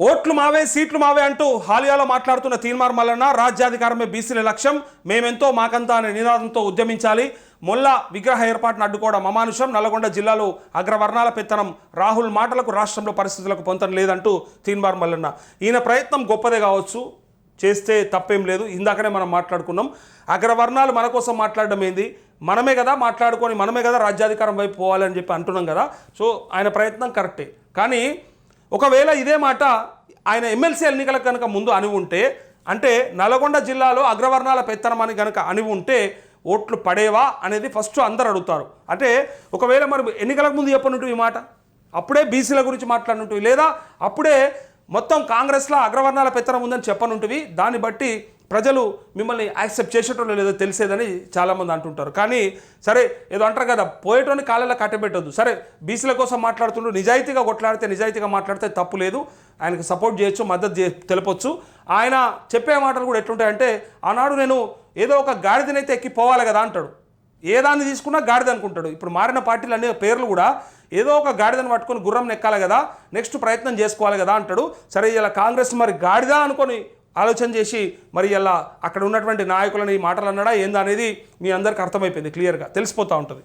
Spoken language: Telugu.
ఓట్లు మావే సీట్లు మావే అంటూ హాలియాలో మాట్లాడుతున్న తీన్మార్ మల్లన్న రాజ్యాధికారమే బీసీల లక్ష్యం, మేమెంతో మాకంతా అనే నినాదంతో ఉద్యమించాలి, మొల్ల విగ్రహ ఏర్పాటును అడ్డుకోవడం అమానుషం, నల్లగొండ జిల్లాలో అగ్రవర్ణాల పెత్తనం, రాహుల్ మాటలకు రాష్ట్రంలో పరిస్థితులకు పొంతన లేదంటూ తీన్మార్ మల్లన్న. ఈయన ప్రయత్నం గొప్పదే కావచ్చు, చేస్తే తప్పేం లేదు. ఇందాకనే మనం మాట్లాడుకున్నాం, అగ్రవర్ణాలు మన కోసం మాట్లాడడం ఏంది, మనమే కదా మాట్లాడుకొని మనమే కదా రాజ్యాధికారం వైపు పోవాలని చెప్పి అంటున్నాం కదా. సో ఆయన ప్రయత్నం కరెక్టే. కానీ ఒకవేళ ఇదే మాట ఆయన ఎమ్మెల్సీ ఎన్నికలకు కనుక ముందు అని ఉంటే, అంటే నల్గొండ జిల్లాలో అగ్రవర్ణాల పెత్తనం అని కనుక అని ఉంటే ఓట్లు పడేవా అనేది ఫస్ట్ అందరు అడుగుతారు. అంటే ఒకవేళ మరి ఎన్నికలకు ముందు చెప్పనుంటు ఈ మాట, అప్పుడే బీసీల గురించి మాట్లాడినట్టు, లేదా అప్పుడే మొత్తం కాంగ్రెస్లో అగ్రవర్ణాల పెత్తనం ఉందని చెప్పనుంటివి, దాన్ని బట్టి ప్రజలు మిమ్మల్ని యాక్సెప్ట్ చేసేటోళ్ళు లేదో తెలిసేదని చాలామంది అంటుంటారు. కానీ సరే, ఏదో అంటారు కదా, పోయేటోని కాళ్ళలో కట్టబెట్టద్దు. సరే, బీసీల కోసం మాట్లాడుతుంటూ నిజాయితీగా కొట్లాడితే, నిజాయితీగా మాట్లాడితే తప్పు లేదు, ఆయనకు సపోర్ట్ చేయొచ్చు, మద్దతు తెలపొచ్చు. ఆయన చెప్పే మాటలు కూడా ఎట్లుంటాయంటే, ఆనాడు నేను ఏదో ఒక గాడిదనైతే ఎక్కి పోవాలి కదా అంటాడు. ఏ దాన్ని తీసుకున్నా గాడిద అనుకుంటాడు. ఇప్పుడు మారిన పార్టీలు అన్ని పేర్లు కూడా ఏదో ఒక గాడిదని పట్టుకొని గుర్రం నెక్కాలి కదా, నెక్స్ట్ ప్రయత్నం చేసుకోవాలి కదా అంటాడు. సరే, ఇలా కాంగ్రెస్ మరి గాడిద అనుకొని ఆలోచన చేసి మరి ఇలా అక్కడ ఉన్నటువంటి నాయకులని ఈ మాటలు అన్నాడా ఏందా అనేది మీ అందరికీ అర్థమైపోయింది, క్లియర్గా తెలిసిపోతూ ఉంటుంది.